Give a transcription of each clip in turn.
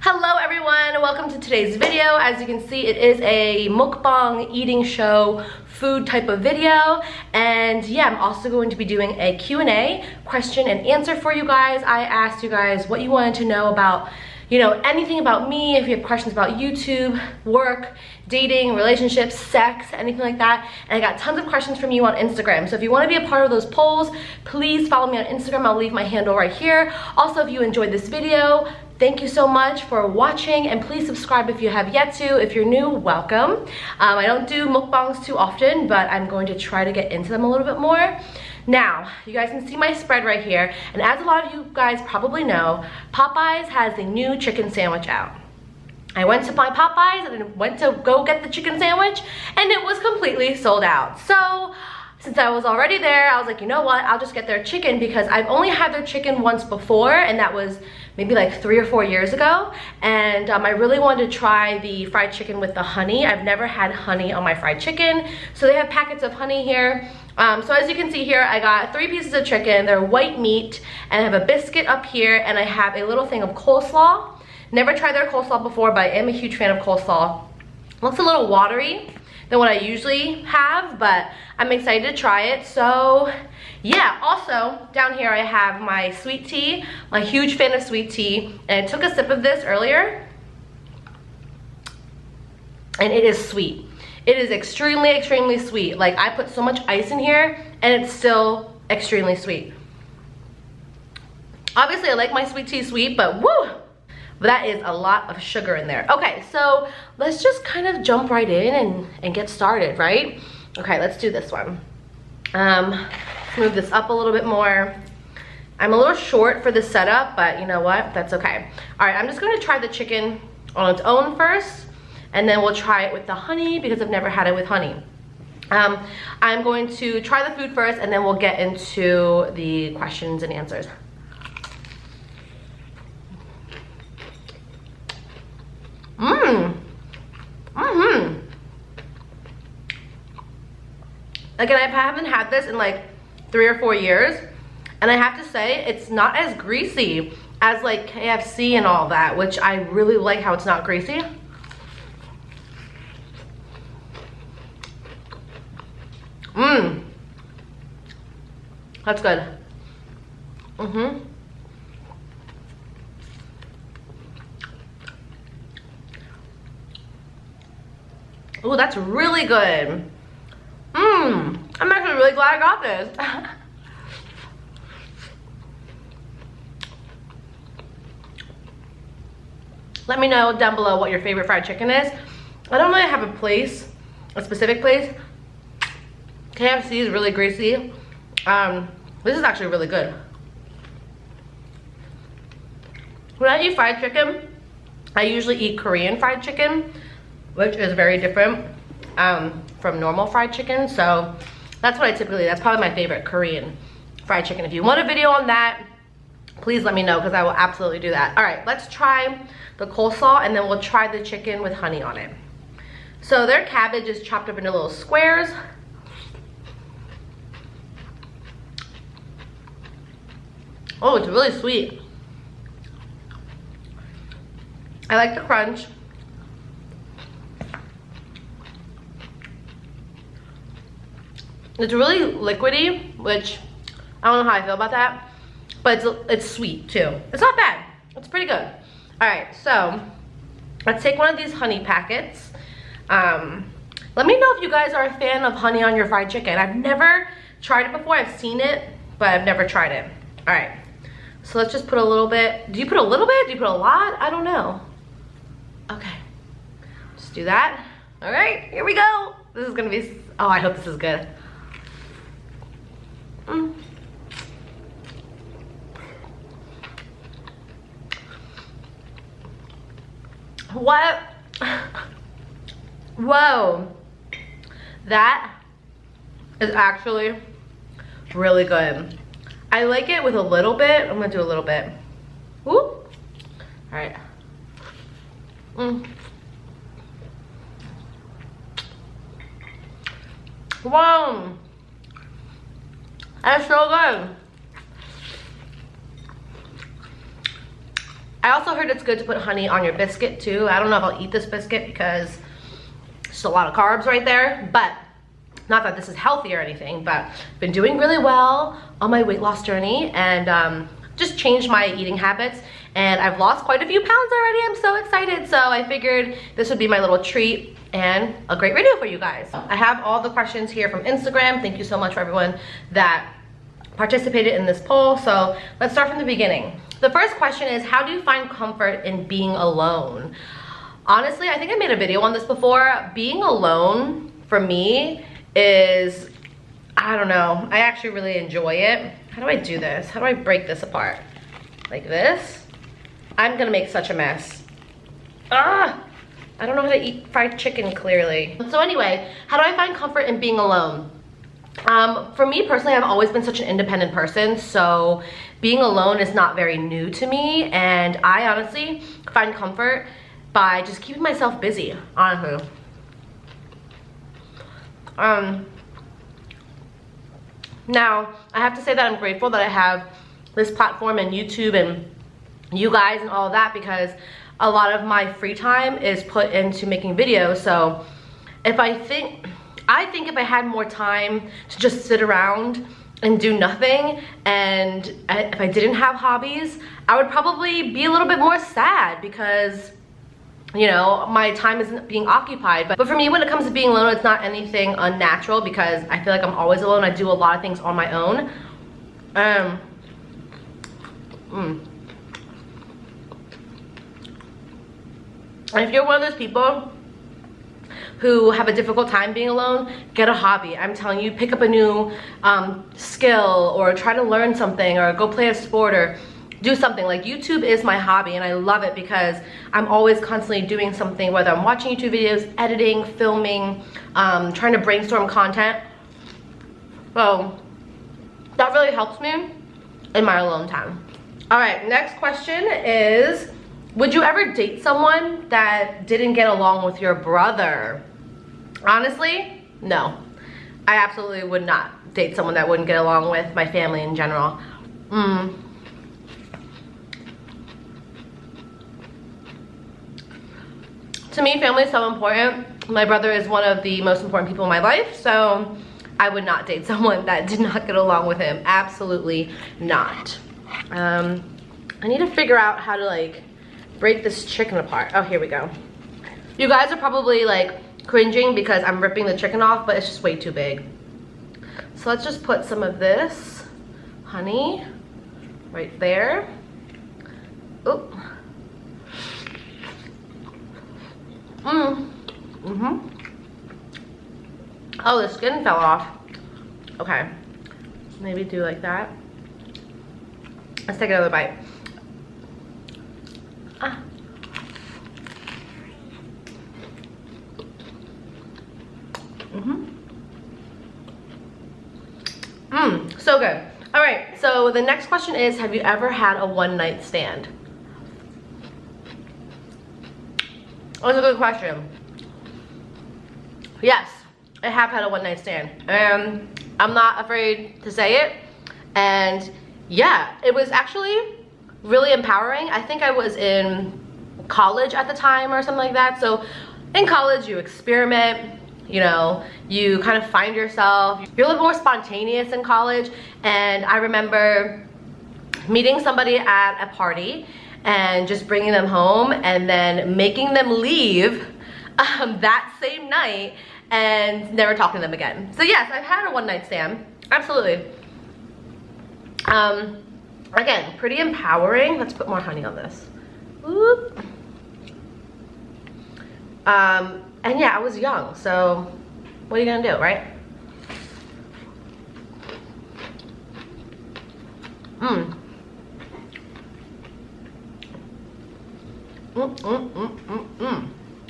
Hello everyone, welcome to today's video. As you can see, it is a mukbang eating show food type of video, and yeah, I'm also going to be doing a Q&A, question and answer for you guys. I asked you guys what you wanted to know about, you know, anything about me, if you have questions about YouTube, work, dating, relationships, sex, anything like that. And I got tons of questions from you on Instagram. So if you want to be a part of those polls, please follow me on Instagram. I'll leave my handle right here. Also, if you enjoyed this video, thank you so much for watching, and please subscribe if you have yet to. If you're new, welcome. I don't do mukbangs too often, but I'm going to try to get into them a little bit more. Now, you guys can see my spread right here, and as a lot of you guys probably know, Popeyes has a new chicken sandwich out. I went to my Popeyes and went to go get the chicken sandwich, and it was completely sold out. So, since I was already there, I was like, you know what, I'll just get their chicken, because I've only had their chicken once before, and that was maybe like 3 or 4 years ago. And I really wanted to try the fried chicken with the honey. I've never had honey on my fried chicken. So they have packets of honey here. So as you can see here, I got 3 pieces of chicken. They're white meat, and I have a biscuit up here, and I have a little thing of coleslaw. Never tried their coleslaw before, but I am a huge fan of coleslaw. Looks a little watery than what I usually have, but I'm excited to try it. So yeah, also down here I have my sweet tea. I'm a huge fan of sweet tea, and I took a sip of this earlier, and it is sweet. It is extremely sweet. Like, I put so much ice in here and it's still extremely sweet. Obviously I like my sweet tea sweet, but woo, that is a lot of sugar in there. Okay, so let's just kind of jump right in and get started, right? Okay, let's do this one. Move this up a little bit more. I'm a little short for this setup, but you know what? That's okay. All right, I'm just gonna try the chicken on its own first, and then we'll try it with the honey, because I've never had it with honey. I'm going to try the food first, and then we'll get into the questions and answers. Again, I haven't had this in like 3 or 4 years, and I have to say it's not as greasy as like KFC and all that, which I really like how it's not greasy. That's good. Oh, that's really good. I'm actually really glad I got this. Let me know down below what your favorite fried chicken is. I don't really have a place, a specific place. KFC is really greasy. This is actually really good. When I eat fried chicken, I usually eat Korean fried chicken, which is very different from normal fried chicken. So that's what that's probably my favorite, Korean fried chicken. If you want a video on that, please let me know, because I will absolutely do that. All right, let's try the coleslaw, and then we'll try the chicken with honey on it. So their cabbage is chopped up into little squares. Oh, it's really sweet. I like the crunch. It's really liquidy, which I don't know how I feel about that, but it's sweet too. It's not bad. It's pretty good. All right, so let's take one of these honey packets. Let me know if you guys are a fan of honey on your fried chicken. I've never tried it before. I've seen it, but I've never tried it. All right, so let's just put a little bit. Do you put a little bit? Do you put a lot? I don't know. Okay, just do that. All right, here we go. This is gonna be, oh, I hope this is good. What? Whoa, that is actually really good. I like it with a little bit. I'm gonna do a little bit. Woo. All right. Wow, that's so good. I also heard it's good to put honey on your biscuit too. I don't know if I'll eat this biscuit because it's just a lot of carbs right there, but not that this is healthy or anything, but I've been doing really well on my weight loss journey and just changed my eating habits, and I've lost quite a few pounds already. I'm so excited. So I figured this would be my little treat and a great video for you guys. I have all the questions here from Instagram. Thank you so much for everyone that participated in this poll. So let's start from the beginning. The first question is, how do you find comfort in being alone? Honestly, I think I made a video on this before. Being alone for me is, I don't know, I actually really enjoy it. How do I do this? How do I break this apart? Like this? I'm gonna make such a mess. I don't know how to eat fried chicken clearly. So anyway, how do I find comfort in being alone? For me personally, I've always been such an independent person, so being alone is not very new to me, and I honestly find comfort by just keeping myself busy, honestly. Now, I have to say that I'm grateful that I have this platform and YouTube and you guys and all of that, because a lot of my free time is put into making videos. So I think if I had more time to just sit around and do nothing, and if I didn't have hobbies, I would probably be a little bit more sad because, you know, my time isn't being occupied. But for me, when it comes to being alone, it's not anything unnatural because I feel like I'm always alone. I do a lot of things on my own. And if you're one of those people who have a difficult time being alone, get a hobby. I'm telling you, pick up a new skill, or try to learn something, or go play a sport, or do something. Like, YouTube is my hobby and I love it because I'm always constantly doing something, whether I'm watching YouTube videos, editing, filming, trying to brainstorm content. So that really helps me in my alone time. All right, next question is, would you ever date someone that didn't get along with your brother? Honestly, no. I absolutely would not date someone that wouldn't get along with my family in general. To me, family is so important. My brother is one of the most important people in my life, so I would not date someone that did not get along with him. Absolutely not. I need to figure out how to like break this chicken apart. Oh, here we go. You guys are probably like cringing because I'm ripping the chicken off, but it's just way too big. So let's just put some of this honey right there. Oop. Oh, the skin fell off. Okay, maybe do like that. Let's take another bite. So good. All right, so the next question is, have you ever had a one-night stand? That's a good question. Yes, I have had a one-night stand. I'm not afraid to say it. And yeah, it was actually really empowering. I think I was in college at the time or something like that. So in college, you experiment, you know, you kind of find yourself. You're a little more spontaneous in college. And I remember meeting somebody at a party and just bringing them home and then making them leave that same night and never talking to them again. So yes, I've had a one-night stand, absolutely. Again, pretty empowering. Let's put more honey on this. Whoop. And yeah, I was young, so what are you gonna do, right?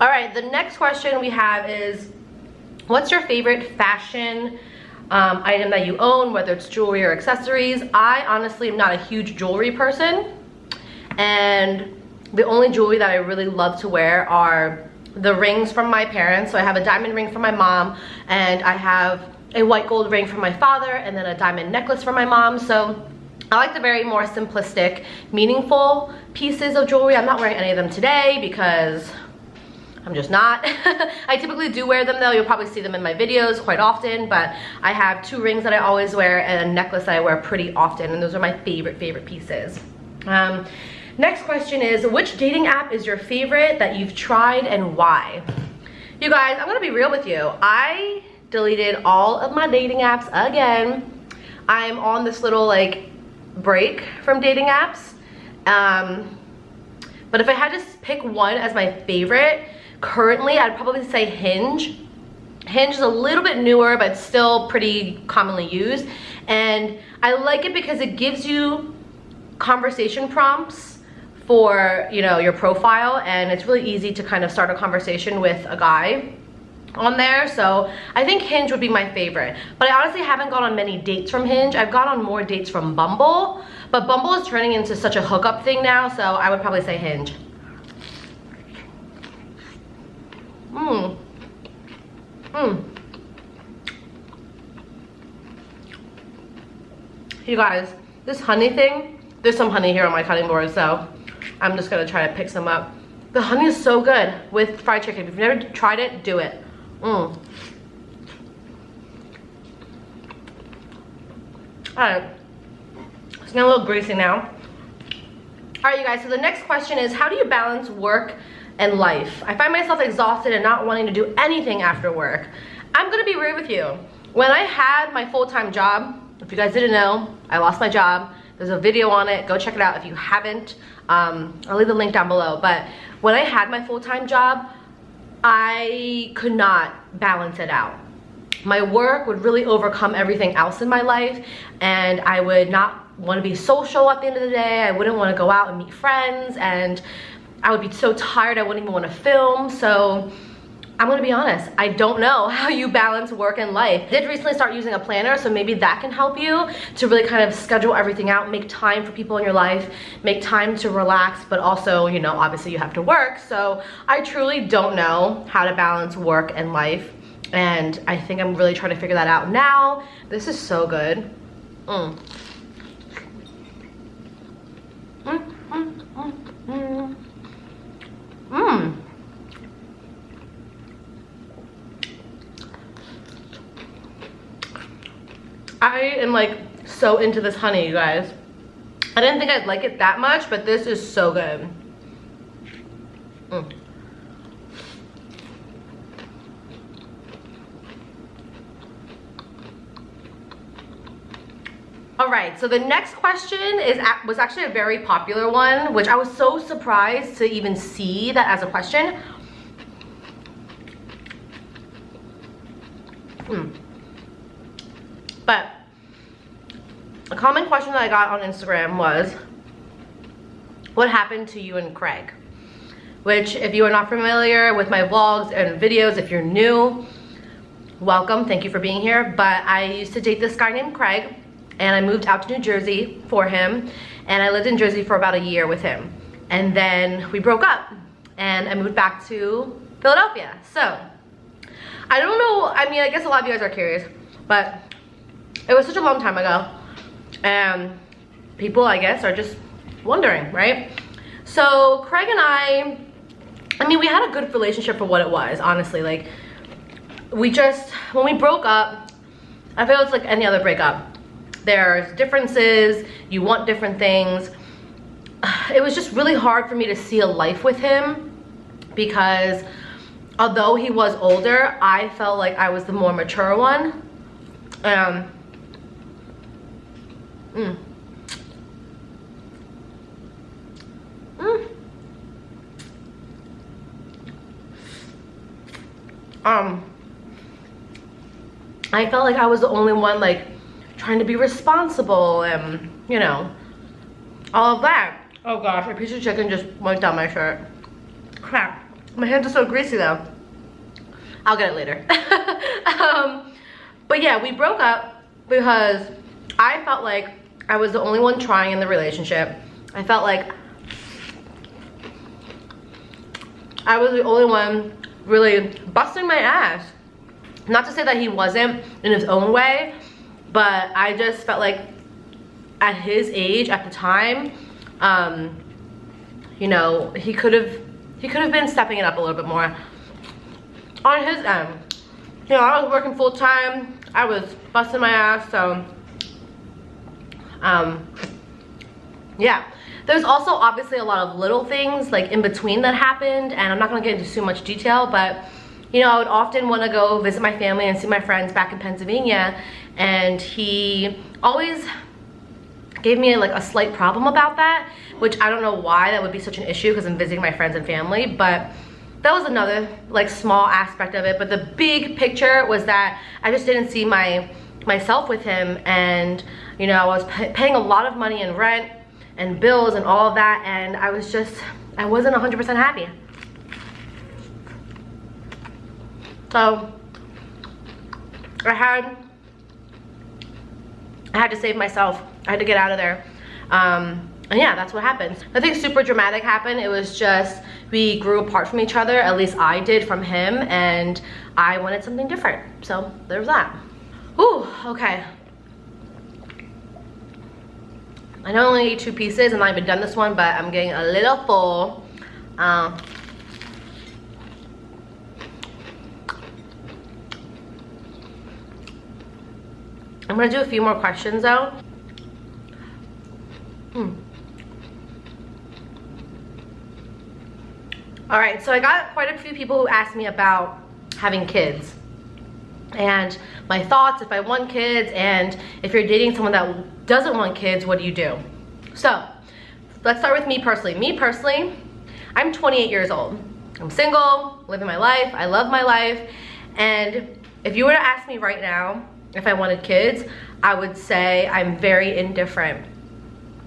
All right, the next question we have is, what's your favorite fashion item that you own, whether it's jewelry or accessories? I honestly am not a huge jewelry person, and the only jewelry that I really love to wear are the rings from my parents. So I have a diamond ring from my mom, and I have a white gold ring from my father, and then a diamond necklace from my mom. So I like the very more simplistic, meaningful pieces of jewelry. I'm not wearing any of them today because I'm just not. I typically do wear them though. You'll probably see them in my videos quite often, but I have 2 rings that I always wear and a necklace that I wear pretty often, and those are my favorite pieces. Next question is, which dating app is your favorite that you've tried and why? You guys, I'm gonna be real with you. I deleted all of my dating apps again. I'm on this little like break from dating apps. But if I had to pick one as my favorite, currently I'd probably say Hinge. Hinge is a little bit newer, but still pretty commonly used. And I like it because it gives you conversation prompts for, you know, your profile, and it's really easy to kind of start a conversation with a guy on there. So I think Hinge would be my favorite, but I honestly haven't gone on many dates from Hinge. I've gone on more dates from Bumble, but Bumble is turning into such a hookup thing now, so I would probably say Hinge. You guys, this honey thing, there's some honey here on my cutting board, so I'm just gonna try to pick some up. The honey is so good with fried chicken. If you've never tried it, do it. Alright, it's getting a little greasy now. Alright you guys, so the next question is, how do you balance work and life? I find myself exhausted and not wanting to do anything after work. I'm gonna be real with you. When I had my full-time job, if you guys didn't know, I lost my job. There's a video on it, go check it out if you haven't. I'll leave the link down below. But when I had my full-time job, I could not balance it out. My work would really overcome everything else in my life, and I would not want to be social at the end of the day. I wouldn't want to go out and meet friends, and I would be so tired I wouldn't even want to film. So I'm gonna be honest, I don't know how you balance work and life. I did recently start using a planner, so maybe that can help you to really kind of schedule everything out, make time for people in your life, make time to relax, but also, you know, obviously you have to work. So I truly don't know how to balance work and life, and I think I'm really trying to figure that out now. This is so good. I am like so into this honey, you guys. I didn't think I'd like it that much, but this is so good. All right, so the next question was actually a very popular one, which I was so surprised to even see that as a question. But a common question that I got on Instagram was, what happened to you and Craig? Which, if you are not familiar with my vlogs and videos, if you're new, welcome, thank you for being here. But I used to date this guy named Craig, and I moved out to New Jersey for him, and I lived in Jersey for about a year with him. And then we broke up, and I moved back to Philadelphia. So, I don't know, I mean, I guess a lot of you guys are curious, but it was such a long time ago, and people, I guess, are just wondering, right? So Craig and I mean, we had a good relationship for what it was, honestly. Like, we just, when we broke up, I feel it's like any other breakup. There's differences, you want different things. It was just really hard for me to see a life with him, because although he was older, I felt like I was the more mature one. I felt like I was the only one, like, trying to be responsible and, you know, all of that. Oh gosh, a piece of chicken just went down my shirt. Crap. My hands are so greasy though. I'll get it later. But yeah, we broke up because I felt like I was the only one trying in the relationship. I felt like I was the only one really busting my ass. Not to say that he wasn't in his own way, but I just felt like at his age at the time, you know, he could have been stepping it up a little bit more on his end. You know, I was working full time, I was busting my ass, so yeah. There's also obviously a lot of little things like in between that happened, and I'm not gonna get into too much detail, but you know, I would often want to go visit my family and see my friends back in Pennsylvania, and he always gave me like a slight problem about that, which I don't know why that would be such an issue because I'm visiting my friends and family, but that was another like small aspect of it. But the big picture was that I just didn't see myself with him, and you know, I was paying a lot of money in rent and bills and all of that, and I wasn't 100% happy. So I had to save myself. I had to get out of there. And yeah, that's what happened. Nothing super dramatic happened. It was just we grew apart from each other. At least I did from him, and I wanted something different. So there's that. Ooh, okay. I know I only ate 2 pieces and I haven't done this one, but I'm getting a little full. I'm gonna do a few more questions though. All right, so I got quite a few people who asked me about having kids and my thoughts if I want kids, and if you're dating someone that doesn't want kids, what do you do? So let's start with me personally. Me personally, I'm 28 years old. I'm single, living my life. I love my life. And if you were to ask me right now if I wanted kids, I would say I'm very indifferent.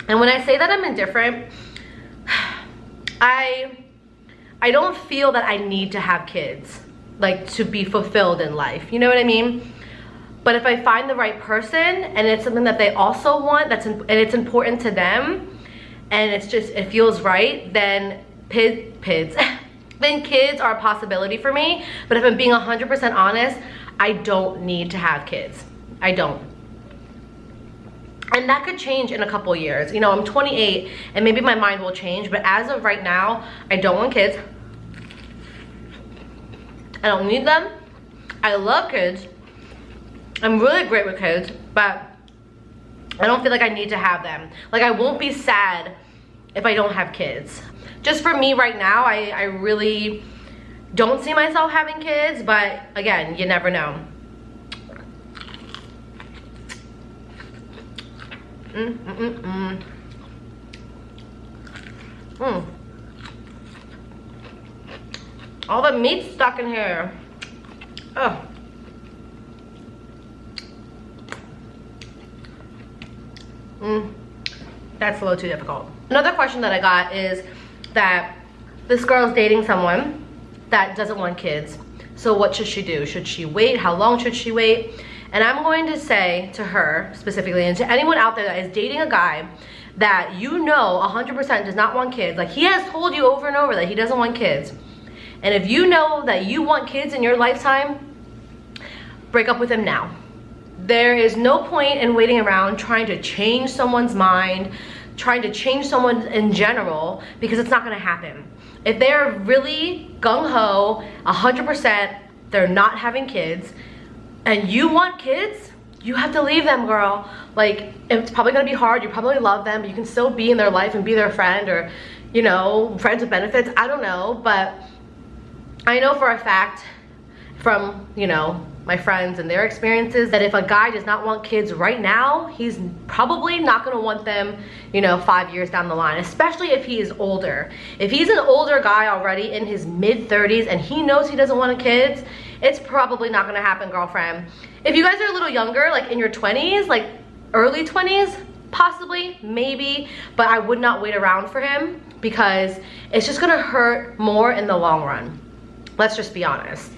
And when I say that I'm indifferent, I don't feel that I need to have kids, like to be fulfilled in life. You know what I mean? But if I find the right person and it's something that they also want, and it's important to them, and it feels right, then then kids are a possibility for me. But if I'm being 100% honest, I don't need to have kids. I don't. And that could change in a couple years. You know, I'm 28 and maybe my mind will change, but as of right now, I don't want kids. I don't need them. I love kids. I'm really great with kids, but I don't feel like I need to have them. Like, I won't be sad if I don't have kids. Just for me right now, I really don't see myself having kids, but again, you never know. All the meat's stuck in here. Oh. That's a little too difficult. Another question that I got is that this girl's dating someone that doesn't want kids. So what should she do? Should she wait? How long should she wait? And I'm going to say to her specifically, and to anyone out there that is dating a guy that you know 100% does not want kids, like he has told you over and over that he doesn't want kids. And if you know that you want kids in your lifetime, break up with him now. There is no point in waiting around trying to change someone's mind, trying to change someone in general, because it's not gonna happen. If they're really gung-ho, 100%, they're not having kids, and you want kids, you have to leave them, girl. Like, it's probably gonna be hard, you probably love them, but you can still be in their life and be their friend, or, you know, friends with benefits, I don't know, but I know for a fact from, you know, my friends and their experiences that if a guy does not want kids right now, he's probably not gonna want them, you know, 5 years down the line, especially if he is older. If he's an older guy already in his mid-30s and he knows he doesn't want kids, it's probably not gonna happen, girlfriend. If you guys are a little younger, like in your 20s, like early 20s, possibly, maybe, but I would not wait around for him because it's just gonna hurt more in the long run. Let's just be honest.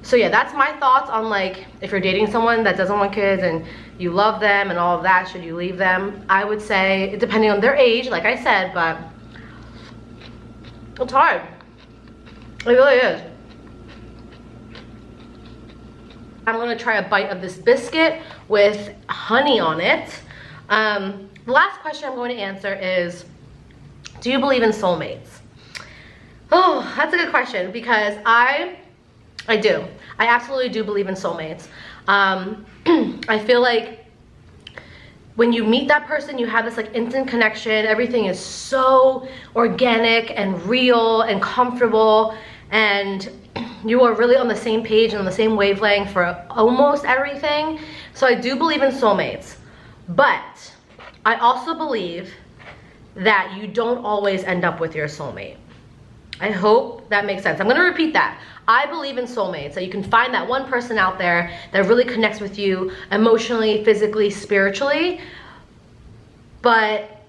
So yeah, that's my thoughts on, like, if you're dating someone that doesn't want kids and you love them and all of that, should you leave them? I would say, depending on their age, like I said, but it's hard. It really is. I'm gonna try a bite of this biscuit with honey on it. The last question I'm going to answer is, do you believe in soulmates? Oh, that's a good question, because I do. I absolutely do believe in soulmates. I feel like when you meet that person, you have this like instant connection. Everything is so organic and real and comfortable, and you are really on the same page and on the same wavelength for almost everything. So I do believe in soulmates, but I also believe that you don't always end up with your soulmate. I hope that makes sense. I'm gonna repeat that. I believe in soulmates, that you can find that one person out there that really connects with you emotionally, physically, spiritually. But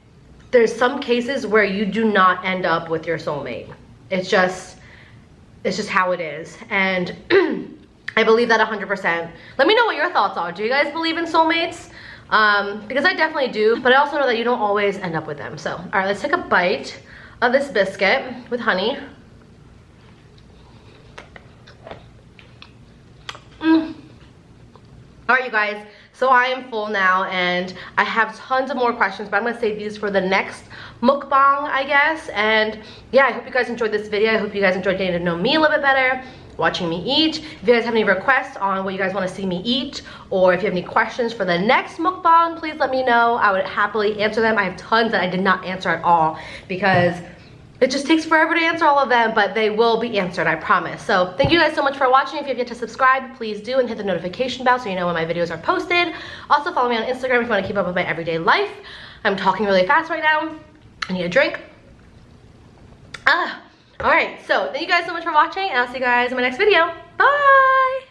there's some cases where you do not end up with your soulmate. It's just how it is. And I believe that 100%. Let me know what your thoughts are. Do you guys believe in soulmates? Because I definitely do, but I also know that you don't always end up with them. So, all right, let's take a bite of this biscuit with honey. All right, you guys, so I am full now, and I have tons of more questions, but I'm gonna save these for the next mukbang, I guess. And yeah, I hope you guys enjoyed this video. I hope you guys enjoyed getting to know me a little bit better, watching me eat. If you guys have any requests on what you guys want to see me eat, or if you have any questions for the next mukbang, please let me know. I would happily answer them. I have tons that I did not answer at all, because it just takes forever to answer all of them, but they will be answered, I promise. So thank you guys so much for watching. If you have yet to subscribe, please do, and hit the notification bell so you know when my videos are posted. Also follow me on Instagram if you want to keep up with my everyday life. I'm talking really fast right now. I need a drink. All right, so thank you guys so much for watching, and I'll see you guys in my next video. Bye!